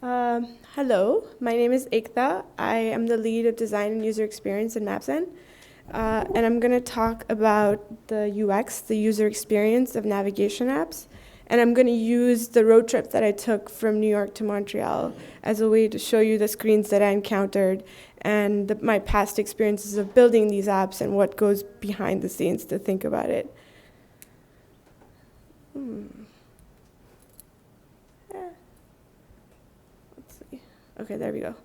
Hello, my name is Ekta. I am the lead of design and user experience in Mapzen. And I'm going to talk about the UX, the user experience of navigation apps. And I'm going to use the road trip that I took from New York to Montreal as a way to show you the screens that I encountered and my past experiences of building these apps and what goes behind the scenes to think about it. Let's see. Okay, there we go.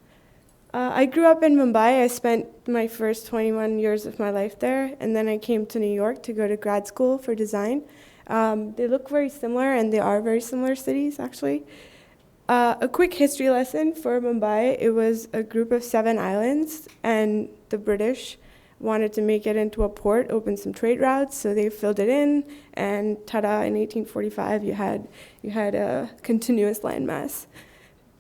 I grew up in Mumbai. I spent my first 21 years of my life there, and then I came to New York to go to grad school for design. They look very similar, and they are very similar cities, actually. A quick history lesson for Mumbai. It was a group of 7 islands, and the British wanted to make it into a port, open some trade routes, so they filled it in, and ta-da, in 1845, you had a continuous landmass.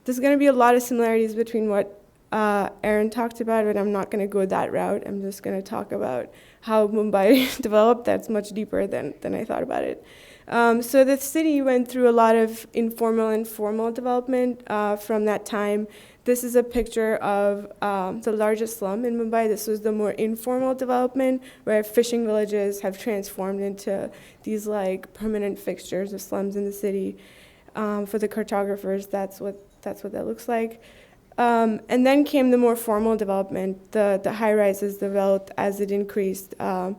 There's going to be a lot of similarities between what Aaron talked about, but I'm not going to go that route. I'm just going to talk about how Mumbai developed. That's much deeper than I thought about it. So the city went through a lot of informal and formal development from that time. This is a picture of the largest slum in Mumbai. This was the more informal development where fishing villages have transformed into these like permanent fixtures of slums in the city. For the cartographers, that's what that looks like. And then came the more formal development. The high-rises developed as it increased. The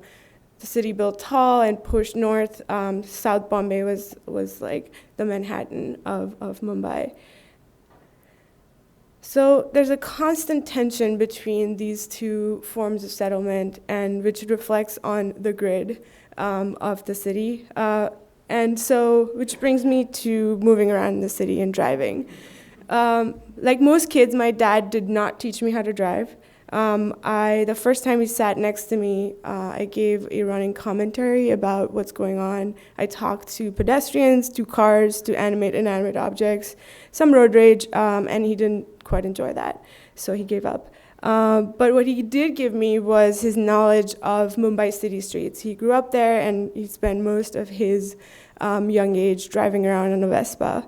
city built tall and pushed north. South Bombay was like the Manhattan of Mumbai. So there's a constant tension between these two forms of settlement, and which reflects on the grid of the city. And so, which brings me to moving around the city and driving. Like most kids, my dad did not teach me how to drive. The first time he sat next to me, I gave a running commentary about what's going on. I talked to pedestrians, to cars, to inanimate objects, some road rage, and he didn't quite enjoy that, so he gave up. But what he did give me was his knowledge of Mumbai city streets. He grew up there, and he spent most of his young age driving around on a Vespa.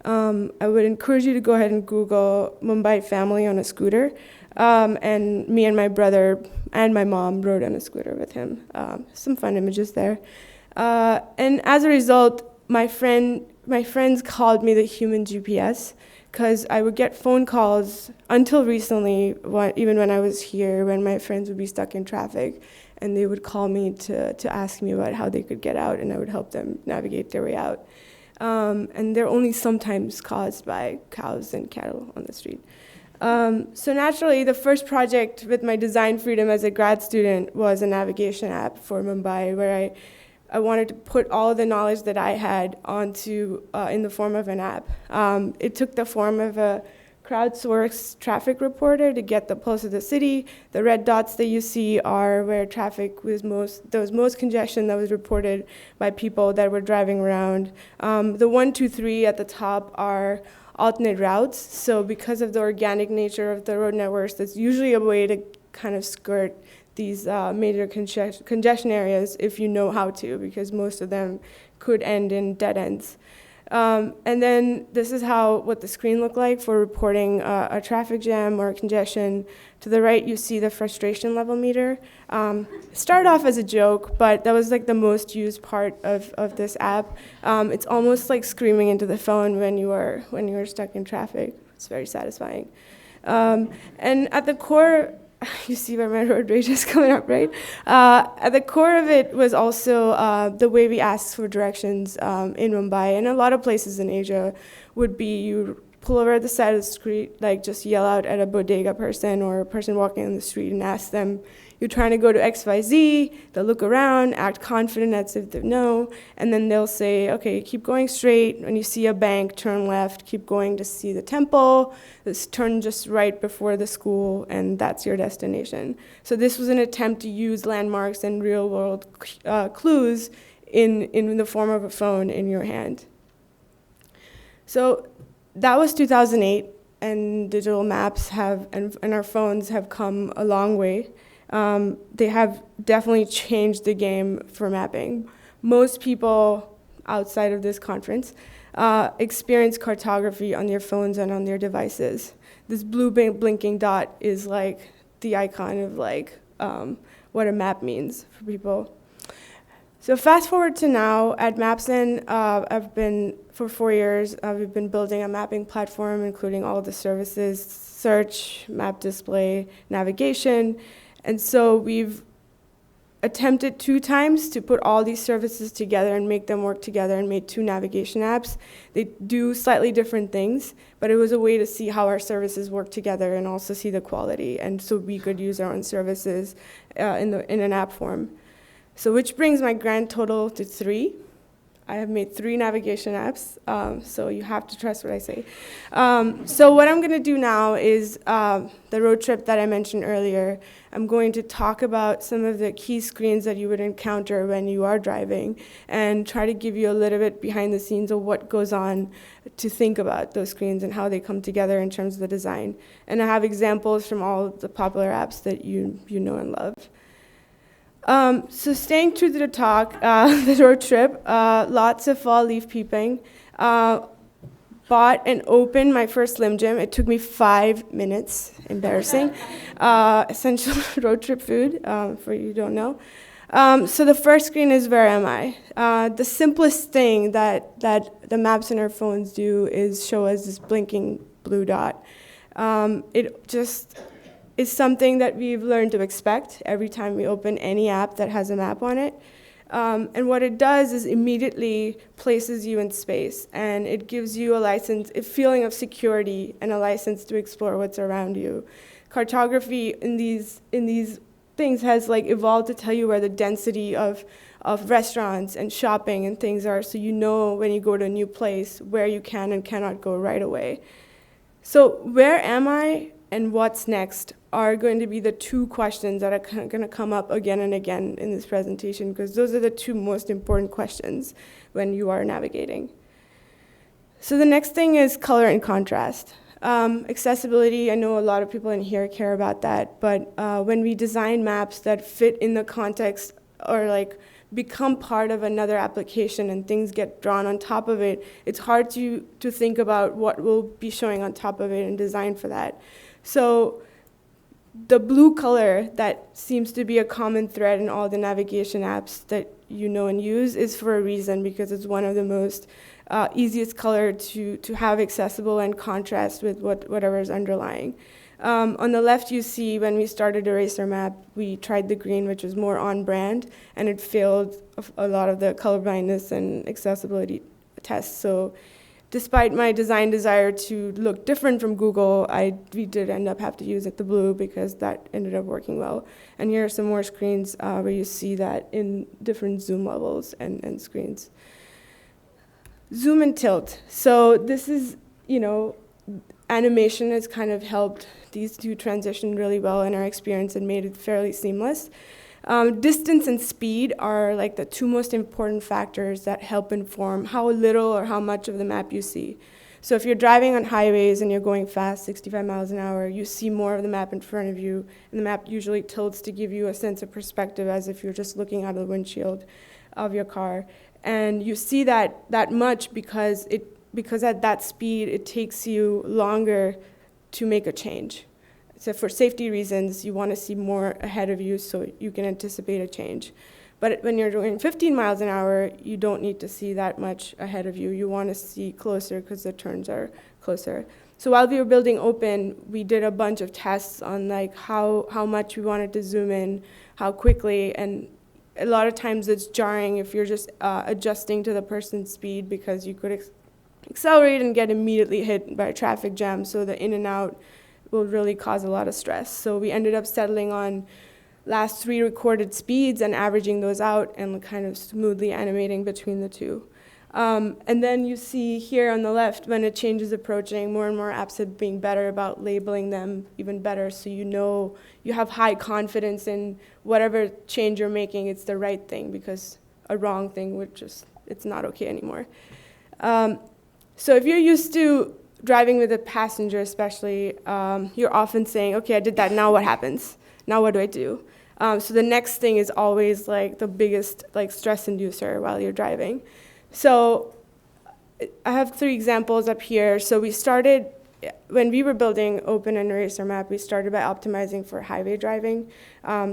I would encourage you to go ahead and Google Mumbai family on a scooter. And me and my brother and my mom rode on a scooter with him. Some fun images there. And as a result, my friends called me the human GPS, because I would get phone calls until recently, even when I was here, when my friends would be stuck in traffic, and they would call me to ask me about how they could get out, and I would help them navigate their way out. And they're only sometimes caused by cows and cattle on the street. So naturally, the first project with my design freedom as a grad student was a navigation app for Mumbai, where I wanted to put all of the knowledge that I had onto in the form of an app. It took the form of a crowdsourced traffic reporter to get the pulse of the city. The red dots that you see are where traffic was there was most congestion that was reported by people that were driving around. The 1, 2, 3 at the top are alternate routes. So because of the organic nature of the road networks, that's usually a way to kind of skirt these major congestion areas if you know how to, because most of them could end in dead ends. And then this is what the screen looked like for reporting a traffic jam or a congestion. To the right, you see the frustration level meter. Started off as a joke, but that was like the most used part of this app. It's almost like screaming into the phone when you are stuck in traffic. It's very satisfying. And at the core, you see where my road rage is coming up, right? At the core of it was also the way we asked for directions in Mumbai, and a lot of places in Asia would be you pull over at the side of the street, like just yell out at a bodega person or a person walking on the street and ask them, you're trying to go to XYZ, they'll look around, act confident as if they know, and then they'll say, okay, keep going straight. When you see a bank, turn left, keep going to see the temple, turn just right before the school, and that's your destination. So this was an attempt to use landmarks and real-world clues in the form of a phone in your hand. So that was 2008, and digital maps and our phones have come a long way. They have definitely changed the game for mapping. Most people outside of this conference experience cartography on their phones and on their devices. This blue blinking dot is like the icon of like what a map means for people. So fast forward to now, at Mapzen, I've been, for 4 years, we've been building a mapping platform, including all the services, search, map display, navigation. And so we've attempted 2 times to put all these services together and make them work together and made 2 navigation apps. They do slightly different things, but it was a way to see how our services work together and also see the quality. And so we could use our own services in an app form. So which brings my grand total to 3. I have made 3 navigation apps, so you have to trust what I say. So what I'm going to do now is the road trip that I mentioned earlier. I'm going to talk about some of the key screens that you would encounter when you are driving and try to give you a little bit behind the scenes of what goes on to think about those screens and how they come together in terms of the design. And I have examples from all of the popular apps that you know and love. So staying true to the talk, the road trip, lots of fall leaf peeping. Bought and opened my first Slim Jim. It took me 5 minutes, embarrassing. Essential road trip food, for you who don't know. So the first screen is where am I? The simplest thing that the maps in our phones do is show us this blinking blue dot. It just is something that we've learned to expect every time we open any app that has a map on it. And what it does is immediately places you in space, and it gives you a feeling of security and a license to explore what's around you. Cartography in these things has like evolved to tell you where the density of restaurants and shopping and things are, so you know when you go to a new place where you can and cannot go right away. So where am I and what's next are going to be the 2 questions that are going to come up again and again in this presentation, because those are the 2 most important questions when you are navigating. So the next thing is color and contrast. Accessibility, I know a lot of people in here care about that, but when we design maps that fit in the context or like become part of another application and things get drawn on top of it, it's hard to think about what will be showing on top of it and design for that. So the blue color that seems to be a common thread in all the navigation apps that you know and use is for a reason, because it's one of the most easiest color to have accessible and contrast with whatever is underlying. On the left, you see when we started Eraser Map, we tried the green, which was more on brand, and it failed a lot of the colorblindness and accessibility tests. So despite my design desire to look different from Google, we did end up have to use the blue because that ended up working well. And here are some more screens where you see that in different zoom levels and screens. Zoom and tilt. So this is, animation has kind of helped these 2 transition really well in our experience and made it fairly seamless. Distance and speed are like the 2 most important factors that help inform how little or how much of the map you see. So if you're driving on highways and you're going fast, 65 miles an hour, you see more of the map in front of you, and the map usually tilts to give you a sense of perspective as if you're just looking out of the windshield of your car. And you see that much because at that speed, it takes you longer to make a change. So for safety reasons, you want to see more ahead of you so you can anticipate a change. But when you're doing 15 miles an hour, you don't need to see that much ahead of you. You want to see closer because the turns are closer. So while we were building Open, we did a bunch of tests on like how much we wanted to zoom in, how quickly, and a lot of times it's jarring if you're just adjusting to the person's speed, because you could accelerate and get immediately hit by a traffic jam, so the in and out will really cause a lot of stress. So we ended up settling on last 3 recorded speeds and averaging those out and kind of smoothly animating between the 2. And then you see here on the left, when a change is approaching, more and more apps are being better about labeling them even better, so you have high confidence in whatever change you're making, it's the right thing, because a wrong thing it's not okay anymore. So if you're used to driving with a passenger especially, you're often saying, okay, I did that, now what happens? Now what do I do? So the next thing is always like the biggest like stress inducer while you're driving. So I have 3 examples up here. So we started, when we were building Open and Eraser Map, we started by optimizing for highway driving.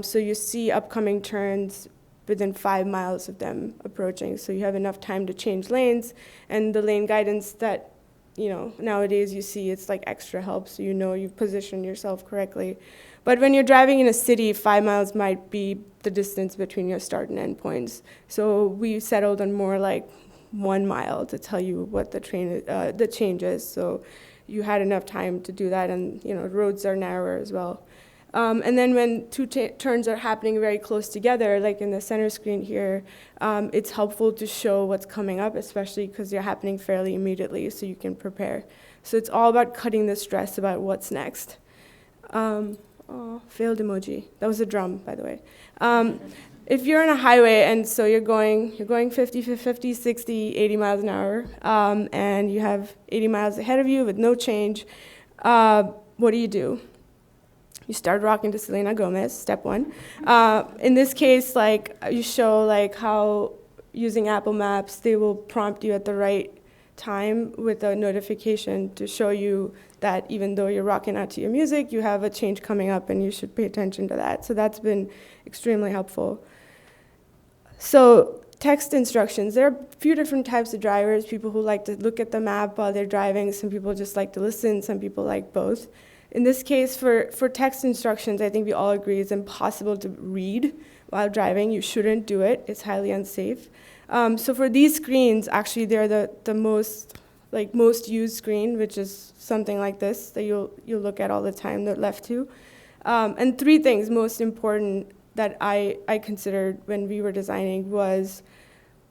So you see upcoming turns within 5 miles of them approaching. So you have enough time to change lanes, and the lane guidance that, nowadays you see, it's like extra help, so you've positioned yourself correctly. But when you're driving in a city, 5 miles might be the distance between your start and end points. So we settled on more like 1 mile to tell you what the change is. So you had enough time to do that, and roads are narrower as well. And then when 2 turns are happening very close together, like in the center screen here, it's helpful to show what's coming up, especially because they're happening fairly immediately, so you can prepare. So it's all about cutting the stress about what's next. Failed emoji. That was a drum, by the way. If you're on a highway and so you're going 50, 60, 80 miles an hour, and you have 80 miles ahead of you with no change, what do? You start rocking to Selena Gomez, step 1. In this case, you show how using Apple Maps, they will prompt you at the right time with a notification to show you that even though you're rocking out to your music, you have a change coming up and you should pay attention to that. So that's been extremely helpful. So text instructions. There are a few different types of drivers, people who like to look at the map while they're driving. Some people just like to listen. Some people like both. In this case, for text instructions, I think we all agree it's impossible to read while driving. You shouldn't do it. It's highly unsafe. So for these screens, actually, they're the most used screen, which is something like this that you'll look at all the time, the left 2. And 3 things most important that I considered when we were designing was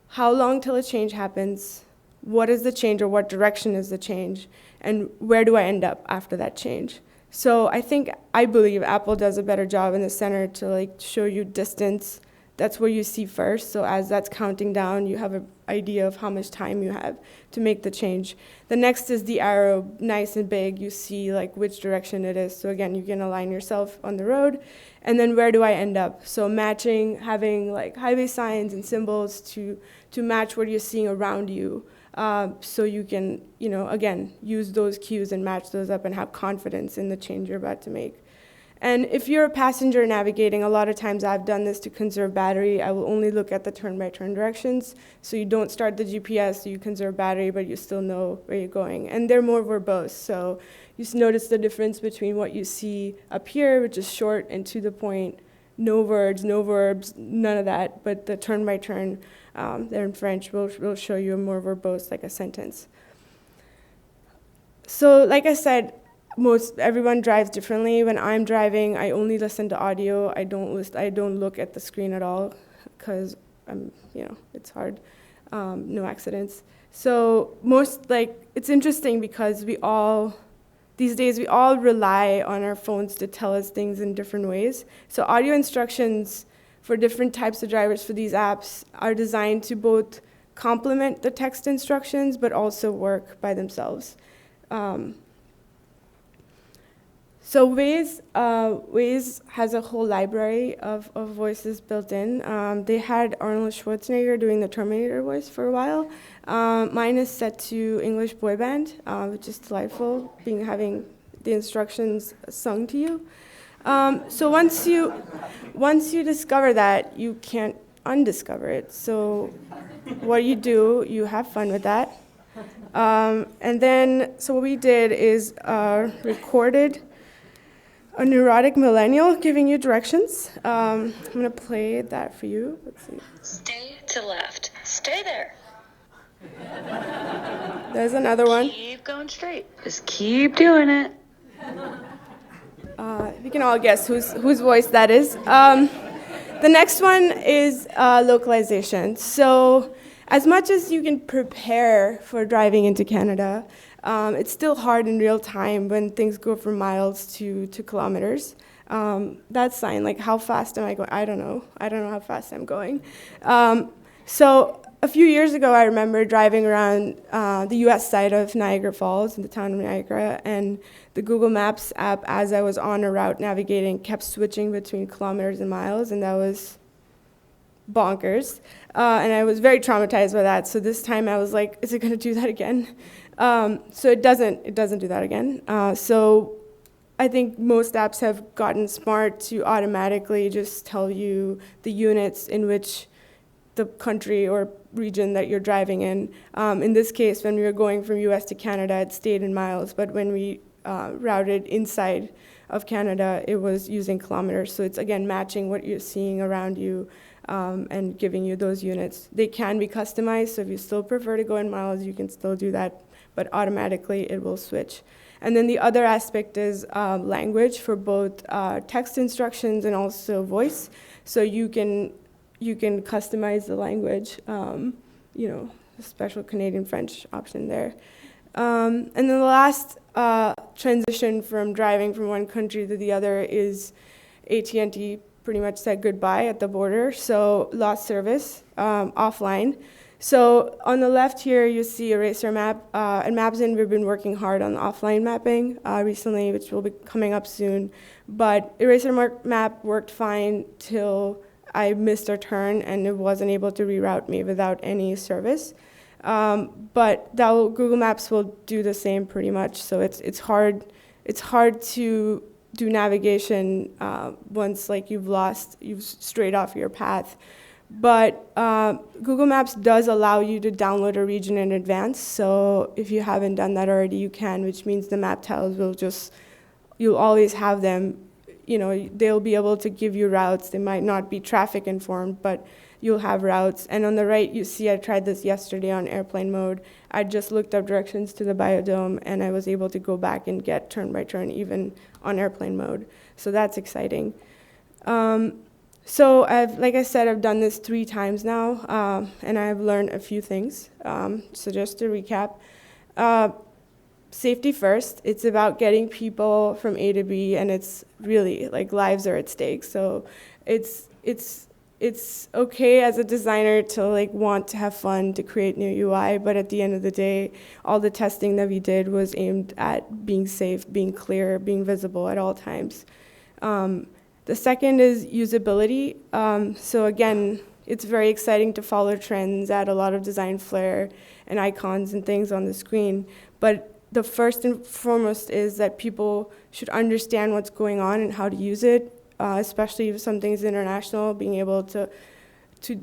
how long till a change happens, what is the change or what direction is the change, and where do I end up after that change. So I believe Apple does a better job in the center to show you distance. That's what you see first. So as that's counting down, you have an idea of how much time you have to make the change. The next is the arrow, nice and big. You see which direction it is. So again, you can align yourself on the road. And then where do I end up? So matching, having highway signs and symbols to match what you're seeing around you. So you can, again, use those cues and match those up and have confidence in the change you're about to make. And if you're a passenger navigating, a lot of times I've done this to conserve battery. I will only look at the turn-by-turn directions. So you don't start the GPS, so you conserve battery, but you still know where you're going. And they're more verbose. So you notice the difference between what you see up here, which is short and to the point, no words, no verbs, none of that. But the turn-by-turn, they're in French, will show you a more verbose, like a sentence. So like I said, everyone drives differently. When I'm driving, I only listen to audio. I don't look at the screen at all because it's hard. No accidents. So it's interesting because these days we all rely on our phones to tell us things in different ways. So audio instructions for different types of drivers for these apps are designed to both complement the text instructions but also work by themselves. So Waze has a whole library of voices built in. They had Arnold Schwarzenegger doing the Terminator voice for a while. Mine is set to English boy band, which is delightful, having the instructions sung to you. So once you discover that, you can't undiscover it. So what do, you have fun with that. And then, so what we did is recorded a neurotic millennial giving you directions. I'm gonna play that for you. Let's see. Stay to left. Stay there. There's another one. Keep going straight. Just keep doing it. We can all guess whose voice that is. The next one is localization. So as much as you can prepare for driving into Canada, it's still hard in real time when things go from miles to kilometers. That sign, how fast am I going? I don't know how fast I'm going. So a few years ago, I remember driving around the US side of Niagara Falls, in the town of Niagara, and the Google Maps app, as I was on a route navigating, kept switching between kilometers and miles, and that was bonkers. And I was very traumatized by that. So this time I was like, is it going to do that again? So it doesn't do that again. So I think most apps have gotten smart to automatically just tell you the units in which the country or region that you're driving in. In this case, when we were going from US to Canada, it stayed in miles, but when we routed inside of Canada, it was using kilometers. So it's, again, matching what you're seeing around you and giving you those units. They can be customized, so if you still prefer to go in miles, you can still do that, but automatically it will switch. And then the other aspect is language for both text instructions and also voice. So you can customize the language, a special Canadian French option there. And then the last transition from driving from one country to the other is AT&T pretty much said goodbye at the border, so lost service offline. So on the left here, you see Eraser Map. At Mapzen, we've been working hard on offline mapping recently, which will be coming up soon. But Eraser Map worked fine till I missed a turn, and it wasn't able to reroute me without any service. But Google Maps will do the same pretty much. So it's hard to do navigation once you've strayed off your path. But Google Maps does allow you to download a region in advance. So if you haven't done that already, you can, which means the map tiles you'll always have them. They'll be able to give you routes. They might not be traffic informed, but you'll have routes. And on the right, you see I tried this yesterday on airplane mode. I just looked up directions to the biodome, and I was able to go back and get turn by turn even on airplane mode. So that's exciting. So like I said, I've done this 3 times now, and I've learned a few things. So just to recap, safety first. It's about getting people from A to B, and it's really lives are at stake. So it's okay as a designer to want to have fun, to create new UI, but at the end of the day, all the testing that we did was aimed at being safe, being clear, being visible at all times. The second is usability. So again, it's very exciting to follow trends, add a lot of design flair and icons and things on the screen. But the first and foremost is that people should understand what's going on and how to use it, especially if something's international, being able to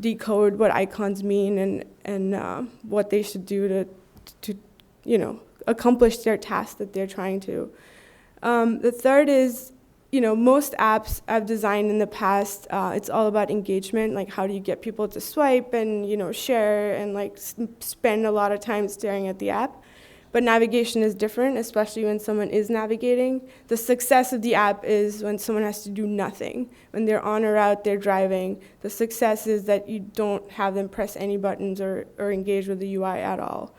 decode what icons mean and what they should do to accomplish their task that they're trying to. The third is, most apps I've designed in the past, it's all about engagement, like how do you get people to swipe and, share and spend a lot of time staring at the app. But navigation is different, especially when someone is navigating. The success of the app is when someone has to do nothing. When they're on a route, they're driving. The success is that you don't have them press any buttons or engage with the UI at all.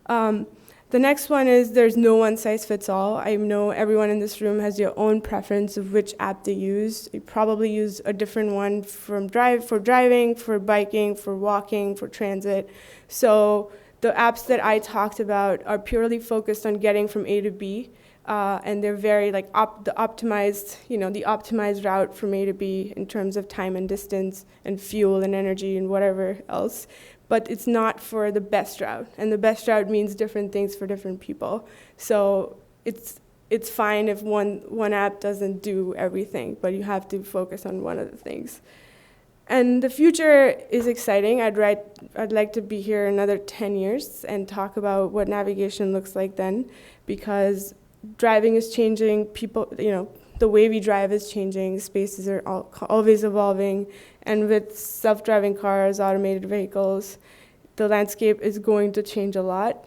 The next one is there's no one size fits all. I know everyone in this room has your own preference of which app they use. You probably use a different one for driving, for biking, for walking, for transit. So the apps that I talked about are purely focused on getting from A to B, and they're very the optimized route from A to B in terms of time and distance and fuel and energy and whatever else. But it's not for the best route, and the best route means different things for different people. So it's fine if one app doesn't do everything, but you have to focus on one of the things. And the future is exciting. I'd like to be here another 10 years and talk about what navigation looks like then, because driving is changing. People, the way we drive is changing. Spaces are always evolving. And with self-driving cars, automated vehicles, the landscape is going to change a lot.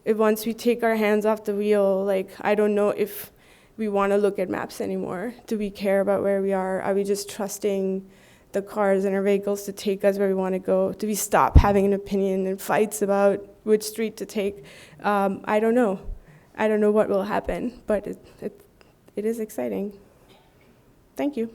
Once we take our hands off the wheel, I don't know if we want to look at maps anymore. Do we care about where we are? Are we just trusting the cars and our vehicles to take us where we want to go? Do we stop having an opinion and fights about which street to take? I don't know. I don't know what will happen, but it is exciting. Thank you.